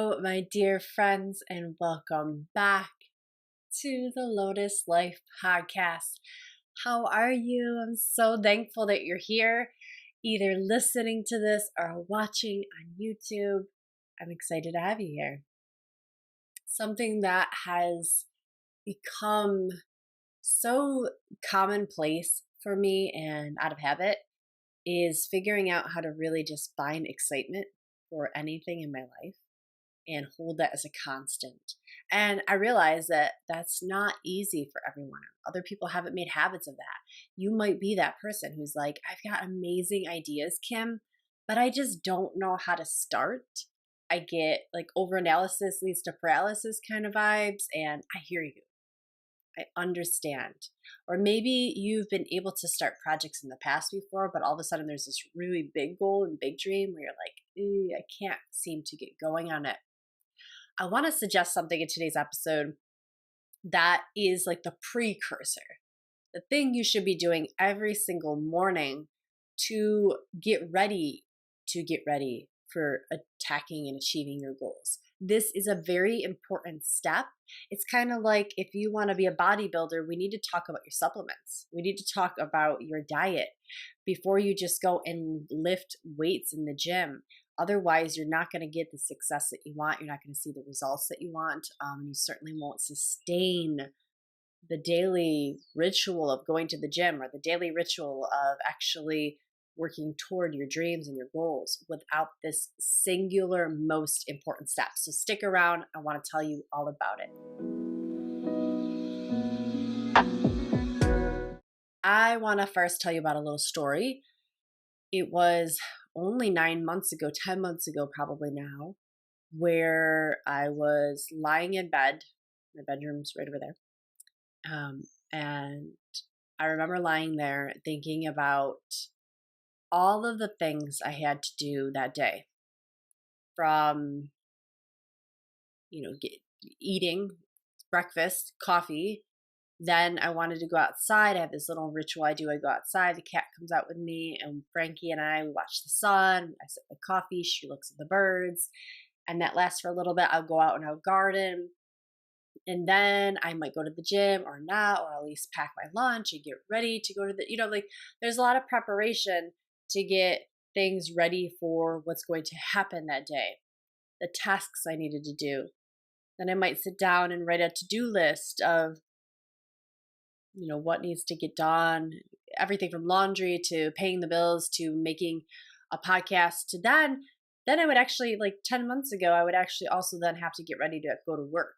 Hello, my dear friends, and welcome back to the Lotus Life podcast. How are you? I'm so thankful that you're here, either listening to this or watching on YouTube. I'm excited to have you here. Something that has become so commonplace for me and out of habit is figuring out how to really just find excitement for anything in my life and hold that as a constant. And I realize that that's not easy for everyone. Other people haven't made habits of that. You might be that person who's like, I've got amazing ideas, Kim, but I just don't know how to start. I get like overanalysis leads to paralysis kind of vibes, and I hear you. I understand. Or maybe you've been able to start projects in the past before, but all of a sudden there's this really big goal and big dream where you're like, I can't seem to get going on it. I want to suggest something in today's episode that is like the precursor, the thing you should be doing every single morning to get ready for attacking and achieving your goals. This is a very important step. It's kind of like if you want to be a bodybuilder, we need to talk about your supplements. We need to talk about your diet before you just go and lift weights in the gym. Otherwise, you're not going to get the success that you want. You're not going to see the results that you want. You certainly won't sustain the daily ritual of going to the gym or the daily ritual of actually working toward your dreams and your goals without this singular most important step. So stick around. I want to tell you all about it. I want to first tell you about a little story. It was only 9 months ago, 10 months ago, probably now, where I was lying in bed. My bedroom's right over there. And I remember lying there thinking about all of the things I had to do that day, from, eating breakfast, coffee. Then I wanted to go outside. I have this little ritual I do. I go outside. The cat comes out with me, and Frankie and I watch the sun. I sip my coffee. She looks at the birds. And that lasts for a little bit. I'll go out and I'll garden. And then I might go to the gym or not, or at least pack my lunch and get ready to go to the, there's a lot of preparation to get things ready for what's going to happen that day, the tasks I needed to do. Then I might sit down and write a to-do list of, what needs to get done, everything from laundry to paying the bills to making a podcast to then I would actually, like 10 months ago, I would actually also then have to get ready to go to work.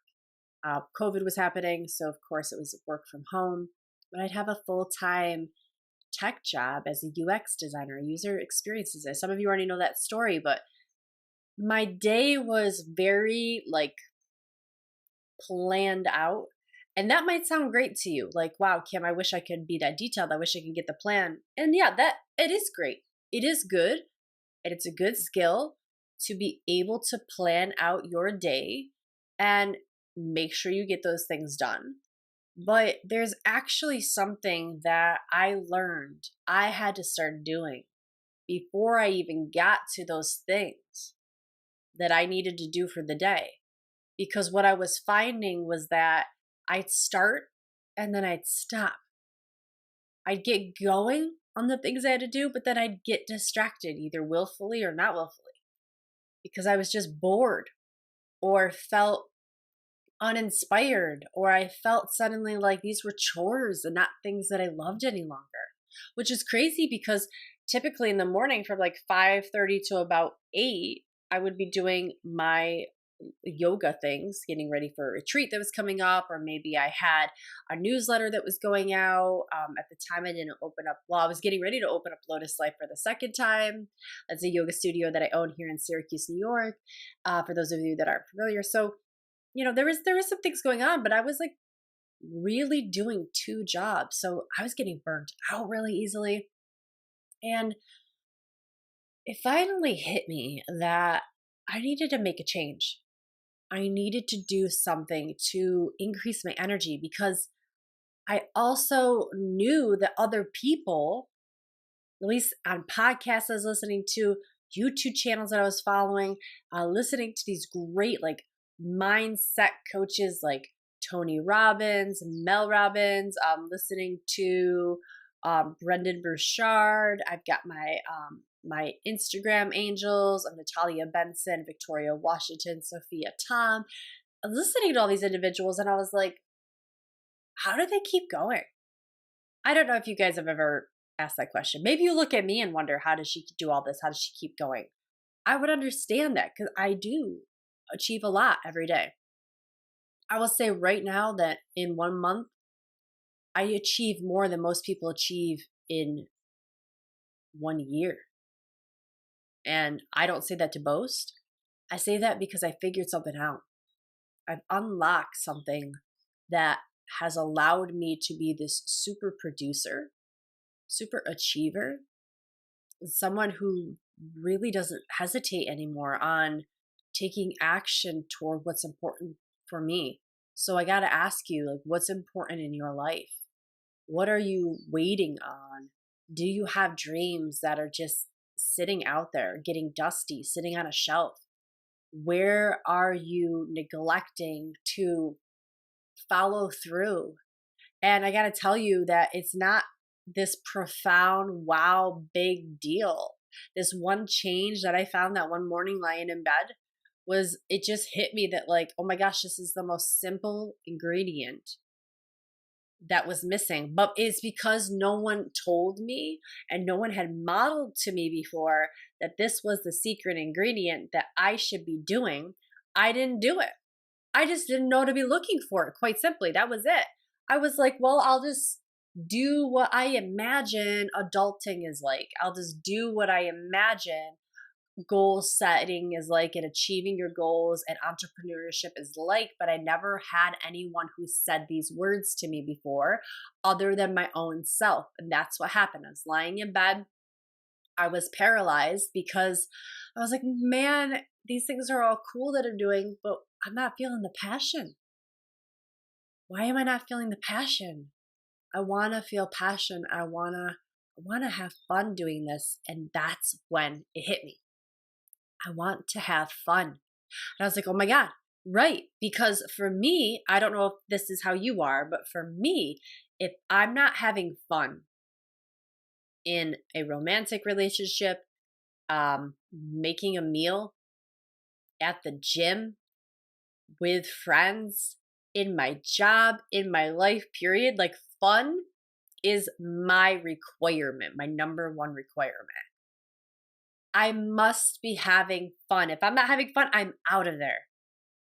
COVID was happening, so of course it was work from home, but I'd have a full-time tech job as a UX designer, a user experience designer. Some of you already know that story, but my day was very planned out. And that might sound great to you. Like, wow, Kim, I wish I could be that detailed. I wish I could get the plan. And yeah, that it is great. It is good. And it's a good skill to be able to plan out your day and make sure you get those things done. But there's actually something that I learned I had to start doing before I even got to those things that I needed to do for the day. Because what I was finding was that I'd start and then I'd stop. I'd get going on the things I had to do, but then I'd get distracted, either willfully or not willfully, because I was just bored or felt uninspired, or I felt suddenly like these were chores and not things that I loved any longer, which is crazy because typically in the morning from like 5:30 to about 8, I would be doing my yoga things, getting ready for a retreat that was coming up, or maybe I had a newsletter that was going out. At the time, I didn't open up. Well, I was getting ready to open up Lotus Life for the second time. That's a yoga studio that I own here in Syracuse, New York. For those of you that aren't familiar, so there was some things going on, but I was like really doing 2 jobs, so I was getting burnt out really easily, and it finally hit me that I needed to make a change. I needed to do something to increase my energy, because I also knew that other people, at least on podcasts I was listening to, YouTube channels that I was following, listening to these great like mindset coaches like Tony Robbins, Mel Robbins, listening to Brendan Burchard. I've got my Instagram angels of Natalia Benson, Victoria Washington, Sophia Tom. I was listening to all these individuals and I was like, how do they keep going? I don't know if you guys have ever asked that question. Maybe you look at me and wonder, how does she do all this? How does she keep going? I would understand that because I do achieve a lot every day. I will say right now that in 1 month, I achieve more than most people achieve in 1 year. And I don't say that to boast. I say that because I figured something out. I've unlocked something that has allowed me to be this super producer, super achiever, someone who really doesn't hesitate anymore on taking action toward what's important for me. So I got to ask you, like, what's important in your life? What are you waiting on? Do you have dreams that are just sitting out there, getting dusty, sitting on a shelf? Where are you neglecting to follow through? And I got to tell you that it's not this profound, wow, big deal. This one change that I found that one morning lying in bed it just hit me that like, oh my gosh, this is the most simple ingredient that was missing. But it's because no one told me and no one had modeled to me before that this was the secret ingredient that I should be doing. I didn't do it. I just didn't know to be looking for it, quite simply. That was it. I was like, well, I'll just do what I imagine adulting is like. I'll just do what I imagine goal setting is like and achieving your goals and entrepreneurship is like, but I never had anyone who said these words to me before other than my own self. And that's what happened. I was lying in bed. I was paralyzed because I was like, man, these things are all cool that I'm doing, but I'm not feeling the passion. Why am I not feeling the passion? I want to feel passion. I want to have fun doing this. And that's when it hit me. I want to have fun. And I was like, oh my God, right. Because for me, I don't know if this is how you are, but for me, if I'm not having fun in a romantic relationship, making a meal at the gym, with friends, in my job, in my life, period, like fun is my requirement, my number one requirement. I must be having fun. If I'm not having fun, I'm out of there.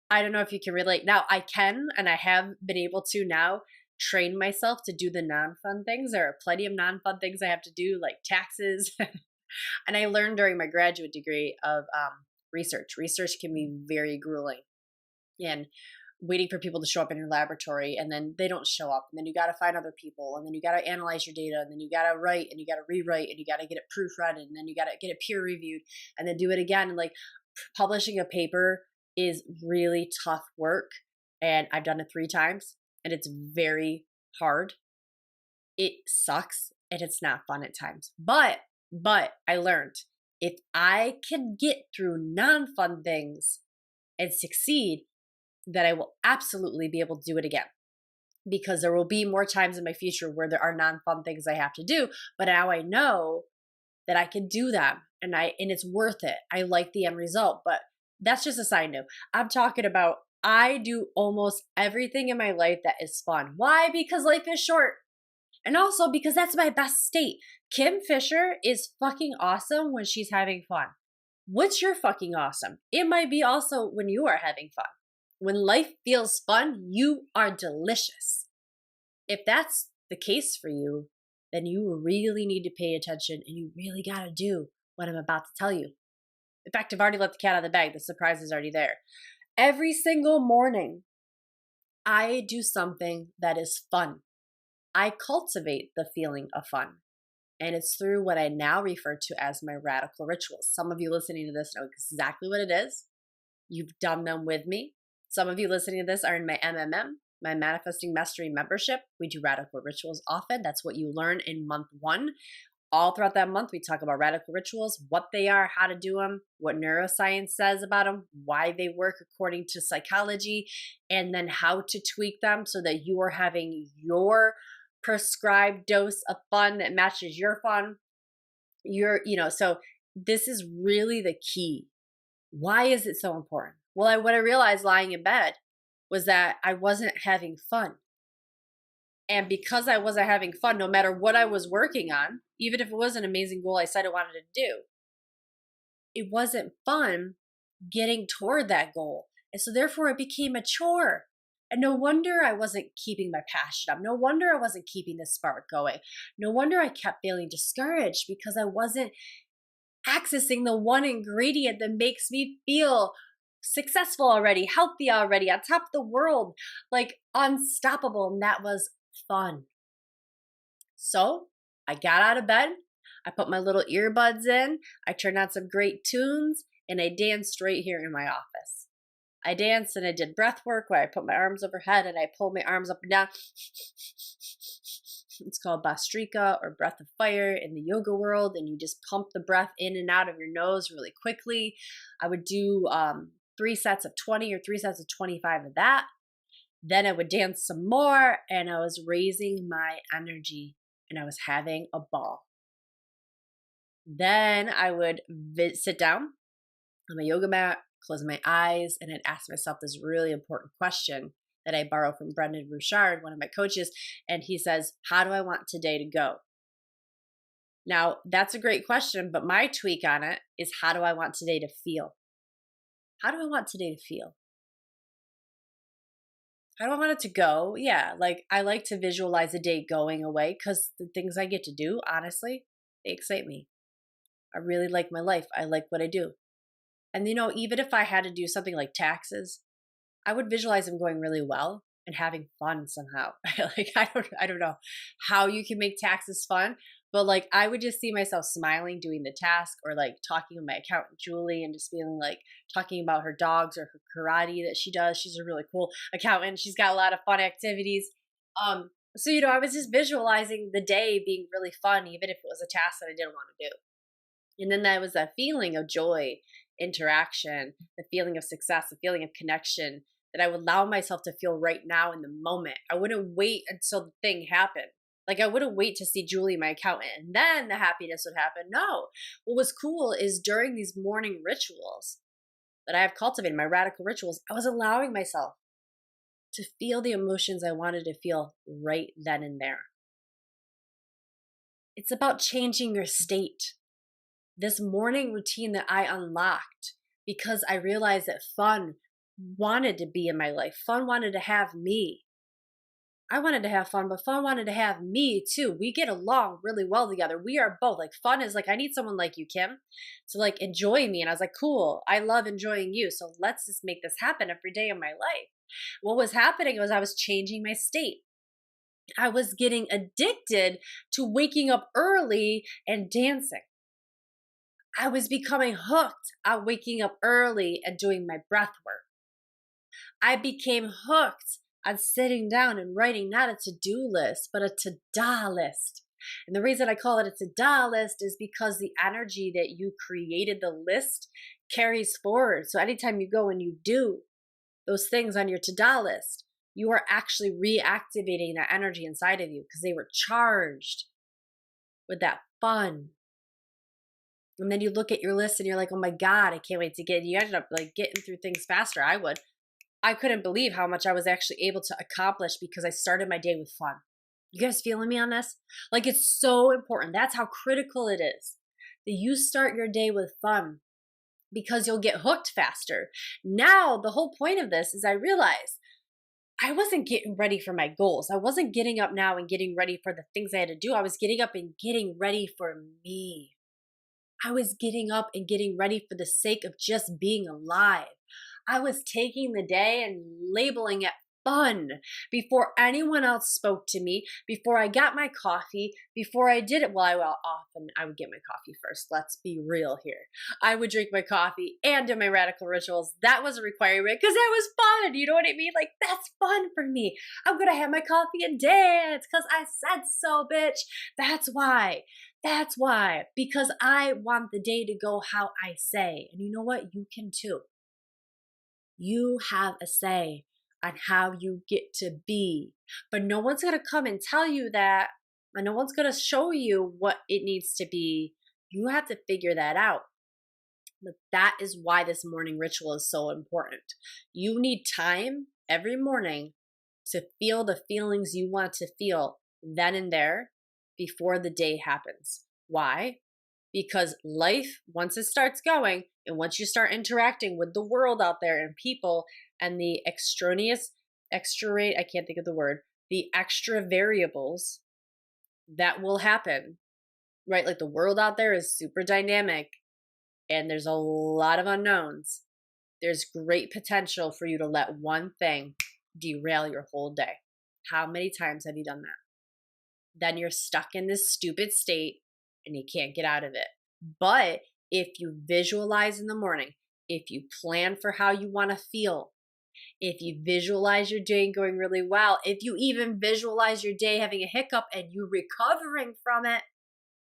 I don't know if you can relate. Now, I can, and I have been able to now train myself to do the non-fun things. There are plenty of non-fun things I have to do, like taxes. And I learned during my graduate degree of research. Research can be very grueling. And waiting for people to show up in your laboratory, and then they don't show up, and then you got to find other people, and then you got to analyze your data, and then you got to write, and you got to rewrite, and you got to get it proofread, and then you got to get it peer reviewed, and then do it again. And like publishing a paper is really tough work, and I've done it 3 times, and it's very hard. It sucks, and it's not fun at times. But I learned if I can get through non-fun things and succeed, that I will absolutely be able to do it again, because there will be more times in my future where there are non-fun things I have to do, but now I know that I can do them and it's worth it. I like the end result, but that's just a side note. I'm talking about I do almost everything in my life that is fun. Why? Because life is short. And also because that's my best state. Kim Fisher is fucking awesome when she's having fun. What's your fucking awesome? It might be also when you are having fun. When life feels fun, you are delicious. If that's the case for you, then you really need to pay attention and you really got to do what I'm about to tell you. In fact, I've already let the cat out of the bag. The surprise is already there. Every single morning, I do something that is fun. I cultivate the feeling of fun. And it's through what I now refer to as my radical rituals. Some of you listening to this know exactly what it is. You've done them with me. Some of you listening to this are in my MMM, my Manifesting Mastery membership. We do radical rituals often. That's what you learn in month 1. all throughout that month, we talk about radical rituals, what they are, how to do them, what neuroscience says about them, why they work according to psychology, and then how to tweak them so that you are having your prescribed dose of fun that matches your fun. So this is really the key. Why is it so important? Well, what I realized lying in bed was that I wasn't having fun. And because I wasn't having fun, no matter what I was working on, even if it was an amazing goal I said I wanted to do, it wasn't fun getting toward that goal. And so therefore it became a chore. And no wonder I wasn't keeping my passion up. No wonder I wasn't keeping the spark going. No wonder I kept feeling discouraged because I wasn't accessing the one ingredient that makes me feel successful already, healthy already, on top of the world, like unstoppable. And that was fun. So I got out of bed. I put my little earbuds in. I turned on some great tunes and I danced right here in my office. I danced and I did breath work where I put my arms overhead and I pulled my arms up and down. It's called Bhastrika or breath of fire in the yoga world. And you just pump the breath in and out of your nose really quickly. I would do 3 sets of 20 or 3 sets of 25 of that. Then I would dance some more and I was raising my energy and I was having a ball. Then I would sit down on my yoga mat, close my eyes, and I'd ask myself this really important question that I borrow from Brendan Bouchard, one of my coaches. And he says, how do I want today to go? Now, that's a great question, but my tweak on it is, how do I want today to feel? How do I want today to feel? How do I want it to go? Yeah, like I like to visualize a day going away because the things I get to do, honestly, they excite me. I really like my life. I like what I do. And even if I had to do something like taxes, I would visualize them going really well and having fun somehow. I don't know how you can make taxes fun, but like I would just see myself smiling doing the task, or like talking with my accountant Julie and just feeling like talking about her dogs or her karate that she does. She's a really cool accountant. She's got a lot of fun activities. So I was just visualizing the day being really fun, even if it was a task that I didn't want to do. And then there was that feeling of joy, interaction, the feeling of success, the feeling of connection that I would allow myself to feel right now in the moment. I wouldn't wait until the thing happened. Like I wouldn't wait to see Julie, my accountant, and then the happiness would happen. No. What was cool is during these morning rituals that I have cultivated, my radical rituals, I was allowing myself to feel the emotions I wanted to feel right then and there. It's about changing your state. This morning routine that I unlocked because I realized that fun wanted to be in my life. Fun wanted to have me. I wanted to have fun, but fun wanted to have me too. We get along really well together. We are both like, fun is like, I need someone like you, Kim, to like enjoy me. And I was like, cool, I love enjoying you. So let's just make this happen every day of my life. What was happening was I was changing my state. I was getting addicted to waking up early and dancing. I was becoming hooked on waking up early and doing my breath work. I became hooked on sitting down and writing not a to-do list, but a to-da list. And the reason I call it a to-da list is because the energy that you created the list carries forward. So anytime you go and you do those things on your to-da list, you are actually reactivating that energy inside of you because they were charged with that fun. And then you look at your list and you're like, oh my God, I can't wait to get, you ended up like getting through things faster. I couldn't believe how much I was actually able to accomplish because I started my day with fun. You guys feeling me on this? Like it's so important. That's how critical it is that you start your day with fun because you'll get hooked faster. Now, the whole point of this is I realized I wasn't getting ready for my goals. I wasn't getting up now and getting ready for the things I had to do. I was getting up and getting ready for me. I was getting up and getting ready for the sake of just being alive. I was taking the day and labeling it fun before anyone else spoke to me, before I got my coffee, before I did it. Well, I would get my coffee first. Let's be real here. I would drink my coffee and do my radical rituals. That was a requirement because it was fun. You know what I mean? Like, that's fun for me. I'm going to have my coffee and dance because I said so, bitch. That's why. That's why, because I want the day to go how I say. And you know what? You can too. You have a say on how you get to be. But no one's going to come and tell you that, and no one's going to show you what it needs to be. You have to figure that out. But that is why this morning ritual is so important. You need time every morning to feel the feelings you want to feel then and there before the day happens. Why? Because life, once it starts going, and once you start interacting with the world out there and people and the I can't think of the word, the extra variables that will happen, right? Like the world out there is super dynamic and there's a lot of unknowns. There's great potential for you to let one thing derail your whole day. How many times have you done that? Then you're stuck in this stupid state and you can't get out of it. But if you visualize in the morning, if you plan for how you want to feel, if you visualize your day going really well, if you even visualize your day having a hiccup and you recovering from it,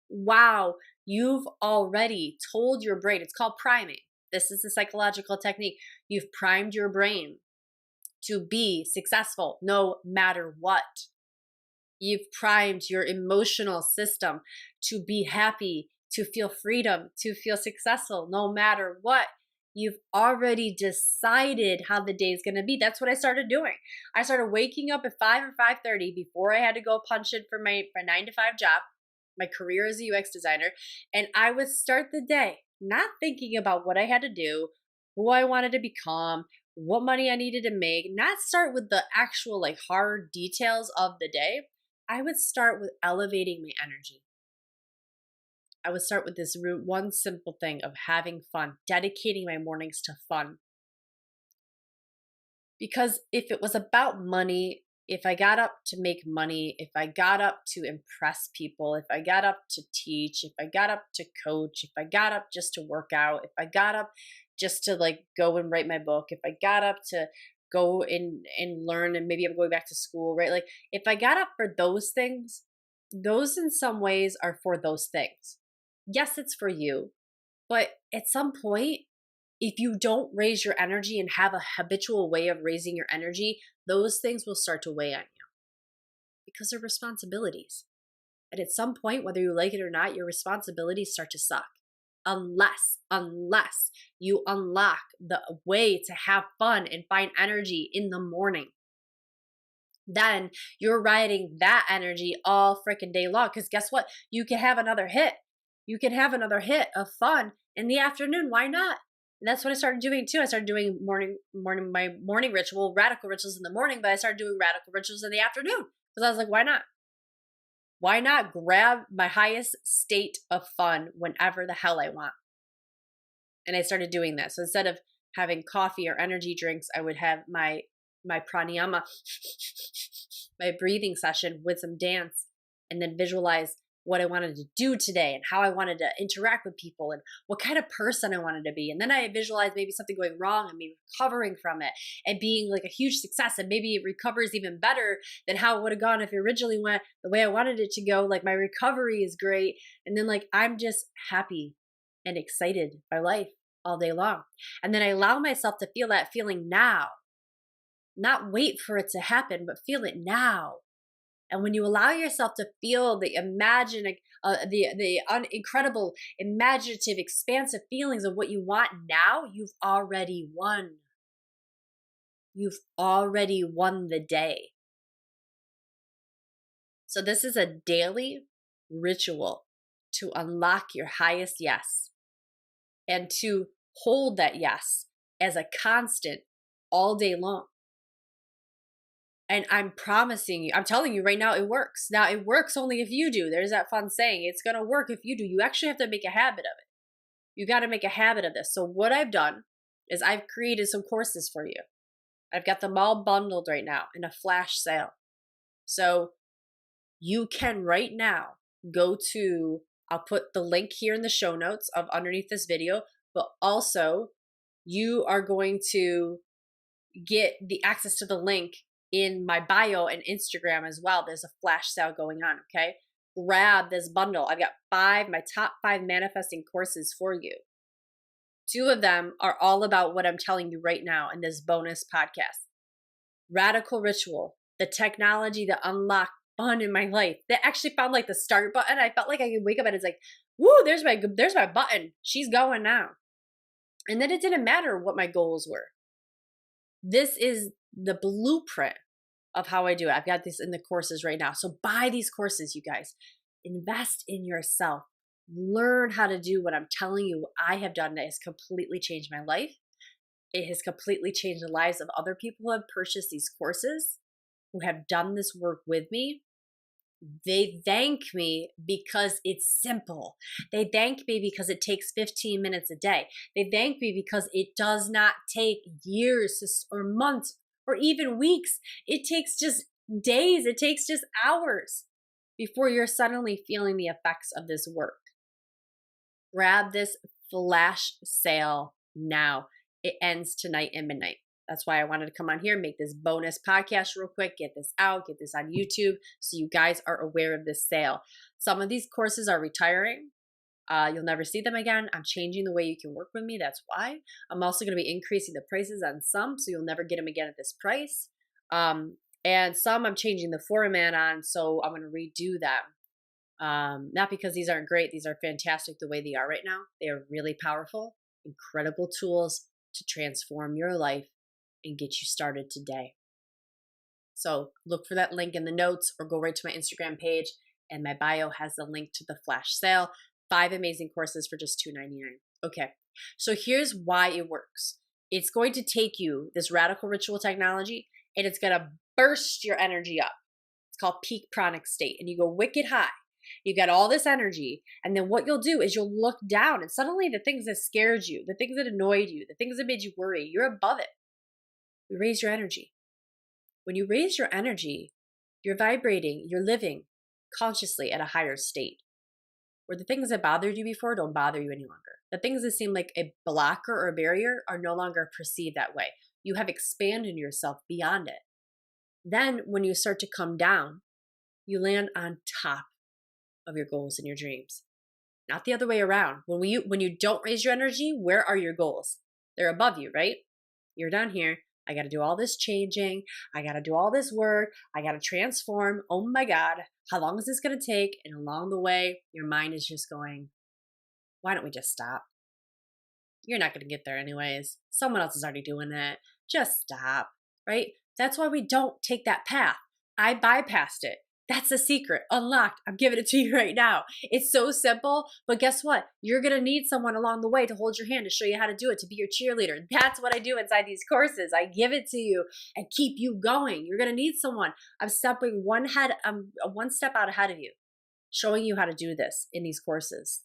wow, you've already told your brain. It's called priming. This is a psychological technique. You've primed your brain to be successful no matter what. You've primed your emotional system to be happy, to feel freedom, to feel successful no matter what. You've already decided how the day is going to be. That's what I started doing. I started waking up at 5 or 5:30 before I had to go punch in for my 9-to-5 job, my career as a UX designer. And I would start the day not thinking about what I had to do, who I wanted to become, what money I needed to make, not start with the actual like hard details of the day. I would start with elevating my energy. I would start with this one simple thing of having fun, dedicating my mornings to fun. Because if it was about money, if I got up to make money, if I got up to impress people, if I got up to teach, if I got up to coach, if I got up just to work out, if I got up just to like go and write my book, if I got up to go and learn and maybe I'm going back to school, right? Like if I got up for those things, those in some ways are for those things. Yes, it's for you, but at some point, if you don't raise your energy and have a habitual way of raising your energy, those things will start to weigh on you because they're responsibilities. And at some point, whether you like it or not, your responsibilities start to suck. Unless you unlock the way to have fun and find energy in the morning. Then you're riding that energy all freaking day long. Because guess what? You can have another hit. You can have another hit of fun in the afternoon. Why not? And that's what I started doing too. I started doing my morning ritual, radical rituals in the morning, but I started doing radical rituals in the afternoon. Because I was like, why not? Why not grab my highest state of fun whenever the hell I want? And I started doing that. So instead of having coffee or energy drinks, I would have my pranayama, my breathing session with some dance, and then visualize what I wanted to do today and how I wanted to interact with people and what kind of person I wanted to be. And then I visualized maybe something going wrong and me recovering from it and being like a huge success. And maybe it recovers even better than how it would have gone if it originally went the way I wanted it to go. Like my recovery is great. And then like I'm just happy and excited by life all day long. And then I allow myself to feel that feeling now. Not wait for it to happen, but feel it now. And when you allow yourself to feel the incredible, imaginative, expansive feelings of what you want now, you've already won. You've already won the day. So this is a daily ritual to unlock your highest yes and to hold that yes as a constant all day long. And I'm promising you, I'm telling you right now, it works. Now, it works only if you do. There's that fun saying, it's going to work if you do. You actually have to make a habit of it. You got to make a habit of this. So what I've done is I've created some courses for you. I've got them all bundled right now in a flash sale. So you can right now go to, I'll put the link here in the show notes of underneath this video, but also you are going to get the access to the link in my bio and Instagram as well. There's a flash sale going on, okay? grab this bundle. I've got my top 5 manifesting courses for you. 2 of them are all about what I'm telling you right now in this bonus podcast. Radical Ritual, the technology that unlocked fun in my life. That actually found like the start button. I felt like I could wake up and it's like, woo, there's my button. She's going now. And then it didn't matter what my goals were. This is the blueprint of how I do it. I've got this in the courses right now. So buy these courses, you guys. Invest in yourself. Learn how to do what I'm telling you I have done that has completely changed my life. It has completely changed the lives of other people who have purchased these courses, who have done this work with me. They thank me because it's simple. They thank me because it takes 15 minutes a day. They thank me because it does not take years or months or even weeks. It takes just days. It takes just hours before you're suddenly feeling the effects of this work. Grab this flash sale now. It ends tonight at midnight. That's why I wanted to come on here, make this bonus podcast real quick, get this out, get this on YouTube so you guys are aware of this sale. Some of these courses are retiring. You'll never see them again. I'm changing the way you can work with me. That's why. I'm also going to be increasing the prices on some, so you'll never get them again at this price. And some I'm changing the format on, so I'm going to redo them. Not because these aren't great. These are fantastic the way they are right now. They are really powerful, incredible tools to transform your life and get you started today. So look for that link in the notes or go right to my Instagram page, and my bio has the link to the flash sale. 5 amazing courses for just $2.99. Okay, so here's why it works. It's going to take you this radical ritual technology and it's going to burst your energy up. It's called peak pranic state, and you go wicked high. You've got all this energy, and then what you'll do is you'll look down, and suddenly the things that scared you, the things that annoyed you, the things that made you worry, you're above it. You raise your energy. When you raise your energy, you're vibrating, you're living consciously at a higher state, where the things that bothered you before don't bother you any longer. The things that seem like a blocker or a barrier are no longer perceived that way. You have expanded yourself beyond it. Then when you start to come down, you land on top of your goals and your dreams. Not the other way around. When you don't raise your energy, where are your goals? They're above you, right? You're down here. I got to do all this changing. I got to do all this work. I got to transform. Oh my God, how long is this going to take? And along the way, your mind is just going, why don't we just stop? You're not going to get there anyways. Someone else is already doing it. Just stop, right? That's why we don't take that path. I bypassed it. That's the secret. Unlocked. I'm giving it to you right now. It's so simple, but guess what? You're going to need someone along the way to hold your hand, to show you how to do it, to be your cheerleader. That's what I do inside these courses. I give it to you and keep you going. You're going to need someone. I'm stepping one step out ahead of you, showing you how to do this in these courses.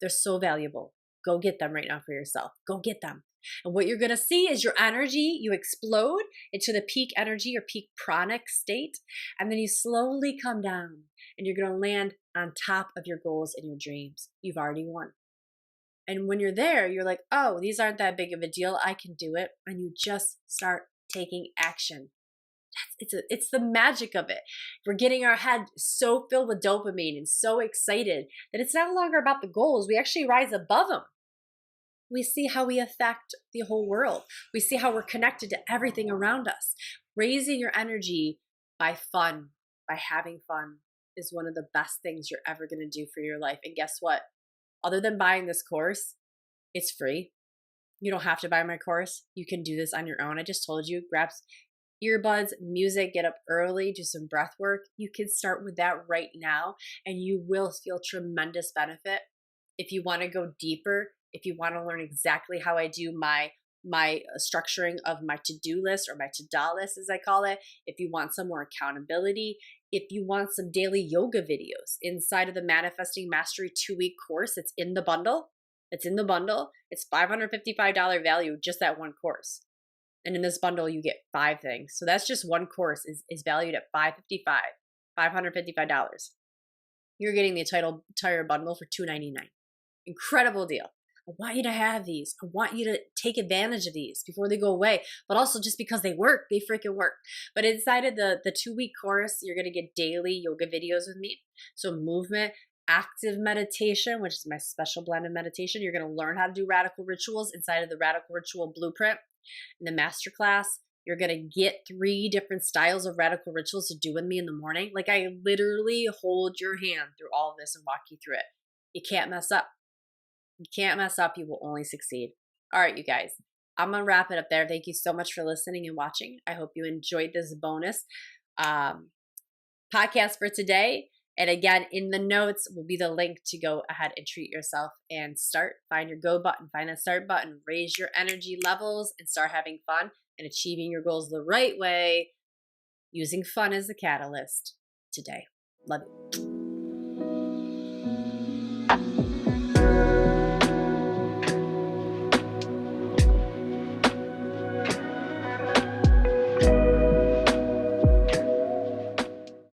They're so valuable. Go get them right now for yourself. Go get them. And what you're going to see is your energy, you explode into the peak energy or peak pranic state, and then you slowly come down and you're going to land on top of your goals and your dreams. You've already won. And when you're there, you're like, oh, these aren't that big of a deal. I can do it. And you just start taking action. It's the magic of it. We're getting our head so filled with dopamine and so excited that it's no longer about the goals. We actually rise above them. We see how we affect the whole world. We see how we're connected to everything around us. Raising your energy by fun, by having fun, is one of the best things you're ever going to do for your life. And guess what? Other than buying this course, it's free. You don't have to buy my course. You can do this on your own. I just told you, grab earbuds, music, get up early, do some breath work. You can start with that right now, and you will feel tremendous benefit. If you want to go deeper, if you want to learn exactly how I do my structuring of my to-do list, or my to-do list as I call it, if you want some more accountability, if you want some daily yoga videos inside of the Manifesting Mastery 2-week course, it's in the bundle. It's $555 value, just that one course. And in this bundle, you get 5 things. So that's just one course is valued at $555. You're getting the entire bundle for $299. Incredible deal. I want you to have these. I want you to take advantage of these before they go away. But also just because they work, they freaking work. But inside of the 2-week course, you're going to get daily yoga videos with me. So movement, active meditation, which is my special blend of meditation. You're going to learn how to do radical rituals inside of the Radical Ritual Blueprint. In the masterclass, you're going to get 3 different styles of radical rituals to do with me in the morning. Like I literally hold your hand through all of this and walk you through it. You can't mess up. You can't mess up. You will only succeed. All right, you guys, I'm going to wrap it up there. Thank you so much for listening and watching. I hope you enjoyed this bonus podcast for today. And again, in the notes will be the link to go ahead and treat yourself and start. Find your go button, find that start button, raise your energy levels and start having fun and achieving your goals the right way, using fun as a catalyst today. Love you.